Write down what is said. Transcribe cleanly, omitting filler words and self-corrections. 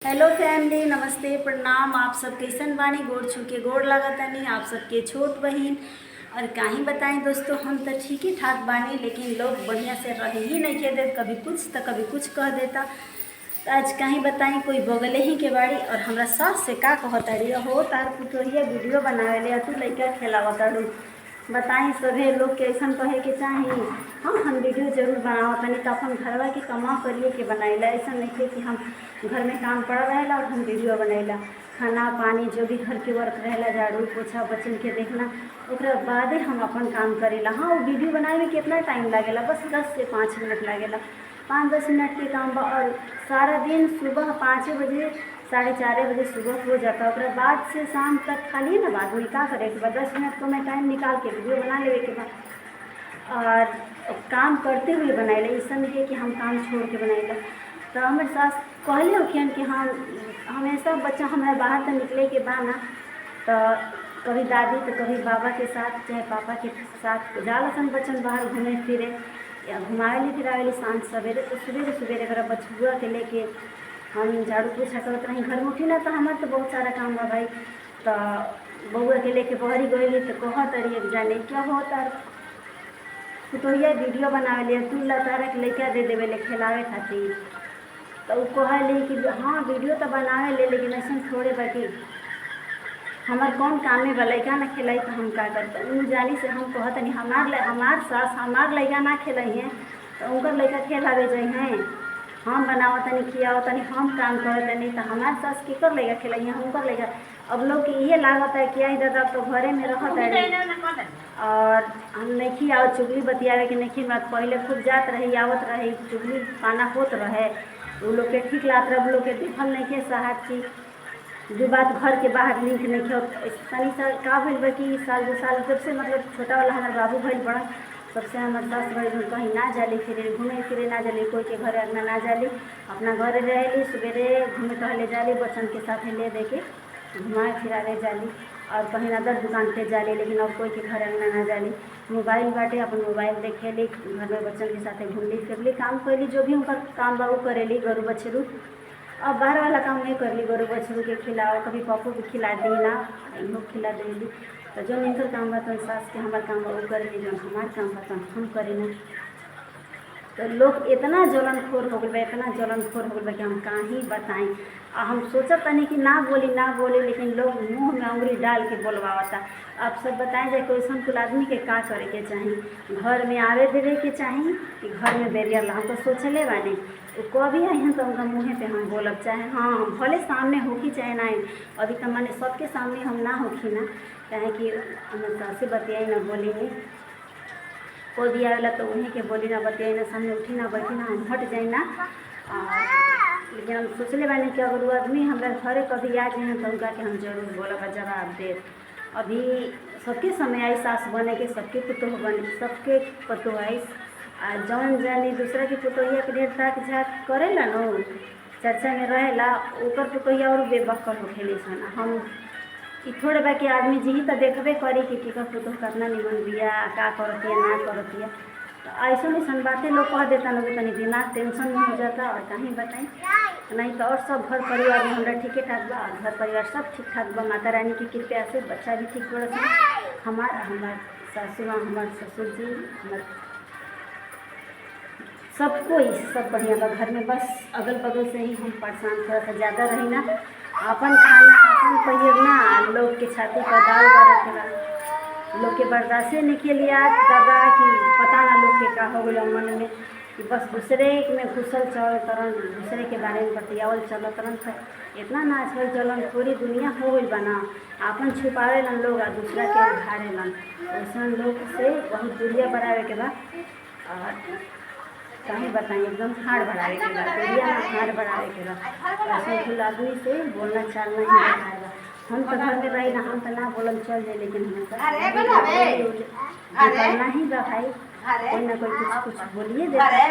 Hello family, नमस्ते, प्रणाम। आप सब कैसन बानी? गोड़ छू के गोड़ लागतानी आप सबके छोट बहिन। और काहीं बताएं दोस्तों, हम तो ठीक ही ठाक बानी, लेकिन लोग बढ़िया से रह ही नहीं के दे, कभी कुछ तो कभी कुछ कह देता। तो आज काहीं बताएं, कोई बगले ही के बाड़ी और हमरा सास से का कहताड़ी, हो तार पुतोहिया वीडियो बनावे ले तू लइका खेलावताड़ू। बताई सभे लोग के ऐसा कहे के चाही। हाँ, हम वीडियो जरूर बनावत तनी, तो अपन घरवा के कमा करिए के बनाइला। ऐसा नहीं है कि हम घर में काम पड़ा रहेला और हम वीडियो बनाइला। खाना पानी जो भी घर के वर्क रहेला, झाड़ू पोछा बच्चन के देखना, ओकरा बादे हम अपन काम करेला। हाँ, वो वीडियो बनाए में कितना टाइम लागेला? बस 10 से 5 मिनट लागेला। 5-10 मिनट के काम बा और सारा दिन सुबह 5 बजे 4:30 बजे सुबह हो जाता। और बाद से शाम तक खाली ना, बाद में क्या करे के बाद 10 मिनट तो मैं टाइम निकाल के वीडियो बना लेवे के बाद। और काम करते हुए बनाइला, ऐसा नहीं है कि हम काम छोड़ के बनाइला। तो हमारे सास कहले होखियन कि हाँ, हमेशा बच्चा हमारा बाहर तो निकले के बा ना, तो कभी दादी तो कभी बाबा के साथ चाहे पापा के साथ जाला सन बच्चन बाहर घूमे फिरे या घुमावेली फिरावेली सांझ सवेरे। तो सवेरे सवेरे अगर बछुआ के लेके हम झाड़ू पोछा करत रही, घर में उठिला तो हमार तो बहुत सारा काम बा भाई। तो बउआ के लेके बहरी गईली तो कहत रही जाने क्या हो तार पुतोहिया वीडियो बनावे ले तू तारा के लइका दे देवे ले खेलावे खातिर। तो वो कहली कि हाँ वीडियो तो बनावे ले, लेकिन ऐसा थोड़े बाकी हमार कौन काम में बा, लइका ना खेलाई तो हम का करते। उन जानी से हम कहत नहीं, हमार सास हमार लइका ना खेलाई हैं तो उनकर लइका खेलावे जाइ हैं। हम बनावत तनी खियावत तनी, हम काम करत तनी, तो हमार सास केकर लइका खेलाई हैं, हमकर लइका। अब लोग के ये लागत है कि आई दादा तो घरे में रहत है और हम नहीं आओ चुगली बतियावे के नहीं बात। पहले खुद जात रही आवत रही, चुगली पाना होत रहे, वो लोग के ठीक लागत रहे। वो लोग के देखल नहीं के साहब की जो बात घर के बाहर लिंक नहीं खे। तनी सा का भइल बा कि साल 2 साल जब से मतलब छोटा वाला हमारे बाबू भइल बड़ा, सबसे हमारे सास भाई कहीं ना जाली फिरे, घूमे फिरे ना जाली, कोई के घर अंगना ना जाली, अपना घर रहेली। सवेरे घूमे टहले जाली, बच्चन के साथ ले दे के घुमाए फिरावे जाली और कहीं अदर दुकान पे जाली, लेकिन और कोई के घर अंगना ना जाली। मोबाइल बाटे, अपन मोबाइल देखेली, घर में बच्चन के साथ घूमली फिरली, काम कैली, जो भी उनका काम बा वो करेली। गरु बछरू अब बाहर वाला काम नहीं करली, गरु बछरू के खिलाओ, कभी पप्पू के खिला दी ना, इनको खिला देली। तो जो इनकर काम बा तो सास के हमार काम बा वो करेली, जो हमार काम बा तो हम करेना। तो लोग इतना जलनखोर हो गए, इतना जलनखोर हो गए कि हम कहाँ ही बताएं। हम सोचत तनी कि ना बोली, लेकिन लोग मुंह में उंगली डाल के बोलवावता। आप सब बताएं जाए कोई कुल आदमी के का करे के चाही, घर में आवे देवे के चाही कि घर में बैरियर ला। हम तो सोचले बानी कभी आई हैं तो उनका मुँह पे हम बोलब चाहे हाँ भले सामने होखी चाहे ना। अभी तो मैंने सबके सामने हम ना होखी ना, चाहे कि हमें सासे बतियाई ना बोली नहीं, कोई भी आवेला तो उन्हीं के बोली ना बतियाई ना, सामने उठी ना बैठी ना, हम हट जाए ना। लेकिन हम सोचले बानी कि अगर वो आदमी हमारे घरे कभी आ जाए तो उनका के हम जरूर बोलब जवाब दे। अभी सबके समय आई सास बने के, सबके पुतोह बने, सबके पतोह आई। आ जौन जानी दूसरा की पुतोहिया के ढेर ताक झाक करेला नो, चर्चा में रहेला, ओकर पुतोहिया और बेबक्कल होखेली सन। हम कि थोड़े बाकी आदमी जी तो देखबे करी कि केकर पुतोह कितना निमन बिया, का करतिया ना करतिया। तो ऐसा बातें लोग कह देता लोग, तनी दिमाग टेंशन में हो जाता। और कहीं बताएं नहीं तो और सब घर परिवार में हमारा ठीक ठाक बा, घर परिवार सब ठीक ठाक बा, माता रानी की कृपा से बच्चा भी ठीक बड़ा सा। हमार सासू माँ, हमार ससुर जी, हमार सब कोई सब बढ़िया बा घर में। बस अगल बगल से ही हम परेशान थोड़ा सा ज़्यादा रही ना, अपन खाना अपन पहिरना, लोग के छाती पर दाल बरतना, लोग के बर्दाश्त नहीं के लिए दादा कि पता ना लोग के का हो गया मन में कि बस दूसरे में घुसल चल तरन, दूसरे के बारे में बतियावल चल तरन। इतना ना आजकल जलन पूरी दुनिया हो गई बना, अपन छुपावे लन लोग और दूसरा के उधारे लन। वैसा लोग से बहुत दूरिया बढ़ावे के बाद और कहीं बताएं एकदम हाड़ बढ़ावे के बाद, दुनिया में हाड़ बढ़ावे के बाद ऐसे कुल आदमी से बोलना चालना ही बताएगा। हम तो घर में रही ना, हम तो ना बोलन चल जाए, लेकिन हमें करना ही बा भाई, कोई ना कोई कुछ बोलिए देता है।